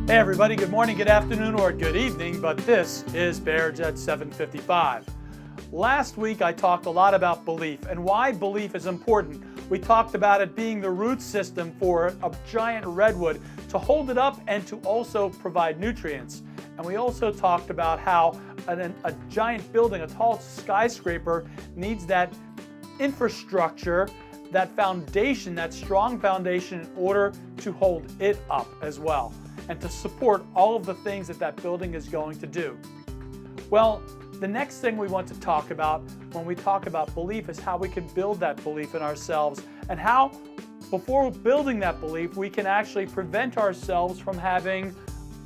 Hey everybody, good morning, good afternoon, or good evening, but this is Bears at 7:55. Last week I talked a lot about belief and why belief is important. We talked about it being the root system for a giant redwood to hold it up and to also provide nutrients. And we also talked about how a giant building, a tall skyscraper, needs that infrastructure, that foundation, that strong foundation in order to hold it up as well, and to support all of the things that that building is going to do. Well, the next thing we want to talk about when we talk about belief is how we can build that belief in ourselves, and how, before building that belief, we can actually prevent ourselves from having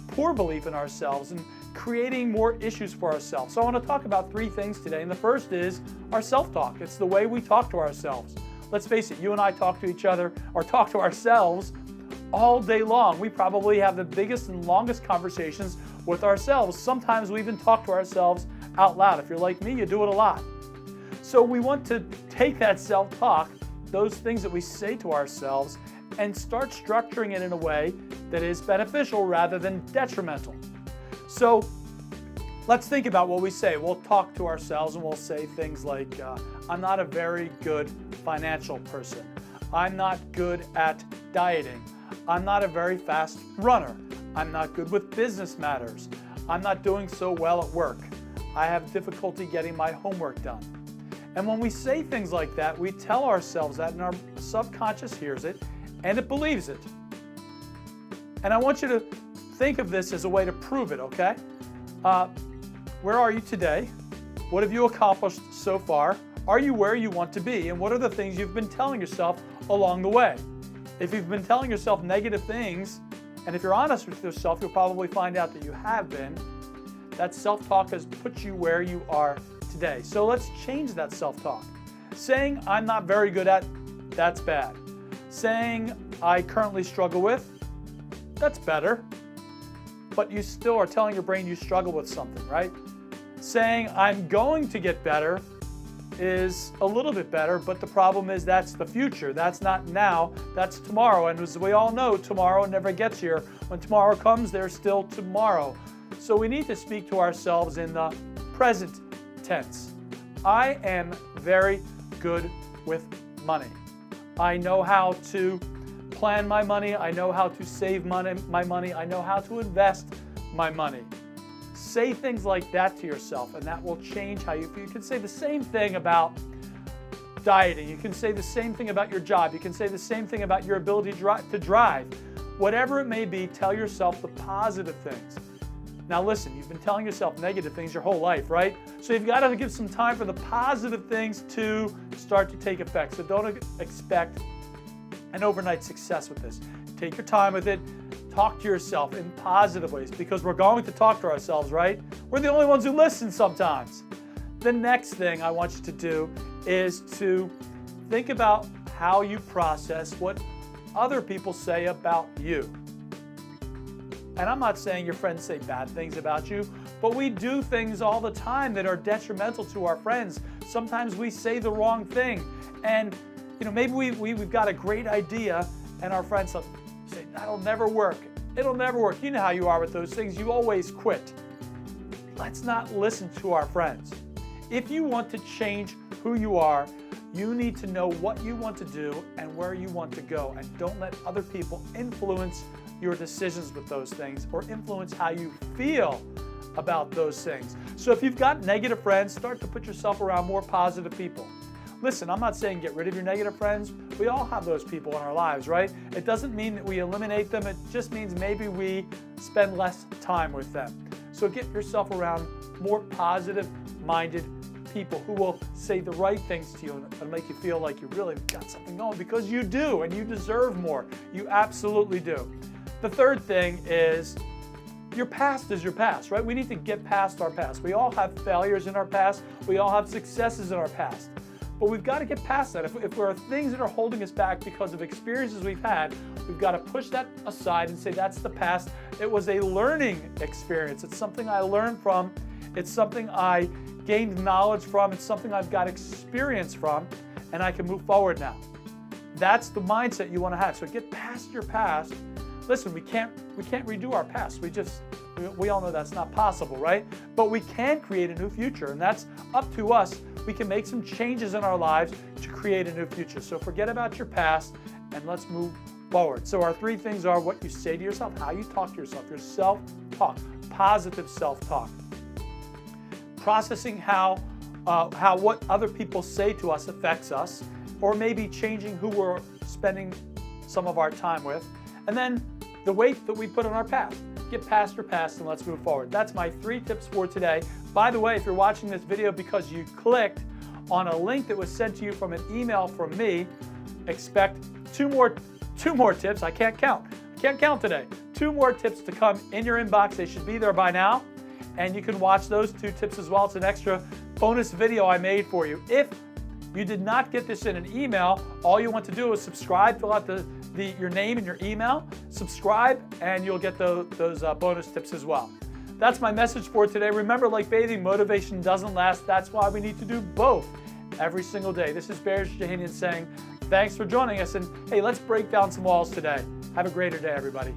poor belief in ourselves and creating more issues for ourselves. So I want to talk about three things today, and the first is our self-talk. It's the way we talk to ourselves. Let's face it, you and I talk to each other or talk to ourselves all day long. We probably have the biggest and longest conversations with ourselves. Sometimes we even talk to ourselves out loud. If you're like me, you do it a lot. So we want to take that self-talk, those things that we say to ourselves, and start structuring it in a way that is beneficial rather than detrimental. So let's think about what we say. We'll talk to ourselves and we'll say things like, I'm not a very good financial person. I'm not good at dieting. I'm not a very fast runner. I'm not good with business matters. I'm not doing so well at work. I have difficulty getting my homework done. And when we say things like that, we tell ourselves that, and our subconscious hears it and it believes it. And I want you to think of this as a way to prove it, okay? Where are you today? What have you accomplished so far? Are you where you want to be? And what are the things you've been telling yourself along the way? If you've been telling yourself negative things, and if you're honest with yourself, you'll probably find out that you have been. That self-talk has put you where you are today. So let's change that self-talk. Saying I'm not very good at, that's bad. Saying I currently struggle with, that's better. But you still are telling your brain you struggle with something, right? Saying I'm going to get better is a little bit better, but the problem is that's the future. That's not now, that's tomorrow. And as we all know, tomorrow never gets here. When tomorrow comes, there's still tomorrow. So we need to speak to ourselves in the present tense. I am very good with money. I know how to plan my money. I know how to save my money. I know how to invest my money. Say things like that to yourself, and that will change how you feel. You can say the same thing about dieting. You can say the same thing about your job. You can say the same thing about your ability to drive. Whatever it may be, tell yourself the positive things. Now listen, you've been telling yourself negative things your whole life, right? So you've got to give some time for the positive things to start to take effect. So don't expect an overnight success with this. Take your time with it. Talk to yourself in positive ways, because we're going to talk to ourselves, right? We're the only ones who listen sometimes. The next thing I want you to do is to think about how you process what other people say about you. And I'm not saying your friends say bad things about you, but we do things all the time that are detrimental to our friends. Sometimes we say the wrong thing, and maybe we've got a great idea, and our friends say, that'll never work. It'll never work. You know how you are with those things. You always quit. Let's not listen to our friends. If you want to change who you are, you need to know what you want to do and where you want to go. And don't let other people influence your decisions with those things or influence how you feel about those things. So if you've got negative friends, start to put yourself around more positive people. Listen, I'm not saying get rid of your negative friends. We all have those people in our lives, right? It doesn't mean that we eliminate them. It just means maybe we spend less time with them. So get yourself around more positive-minded people who will say the right things to you and make you feel like you really got something going, because you do, and you deserve more. You absolutely do. The third thing is your past is your past, right? We need to get past our past. We all have failures in our past. We all have successes in our past. But we've got to get past that. If there are things that are holding us back because of experiences we've had, we've got to push that aside and say that's the past. It was a learning experience. It's something I learned from. It's something I gained knowledge from. It's something I've got experience from, and I can move forward now. That's the mindset you want to have. So get past your past, listen, we can't redo our past. We all know that's not possible, right? But we can create a new future, and that's up to us. We can make some changes in our lives to create a new future. So forget about your past and let's move forward. So our 3 things are what you say to yourself, how you talk to yourself, your self-talk, positive self-talk. Processing how what other people say to us affects us, or maybe changing who we're spending some of our time with. And then the weight that we put on our past. Get past your past and let's move forward. That's my 3 tips for today. By the way, if you're watching this video because you clicked on a link that was sent to you from an email from me, expect two more tips. I can't count today. 2 more tips to come in your inbox. They should be there by now. And you can watch those 2 tips as well. It's an extra bonus video I made for you. If you did not get this in an email, all you want to do is subscribe, fill out your name and your email, subscribe, and you'll get those bonus tips as well. That's my message for today. Remember, like bathing, motivation doesn't last. That's why we need to do both every single day. This is Bear Jahanian saying thanks for joining us, and hey, let's break down some walls today. Have a greater day, everybody.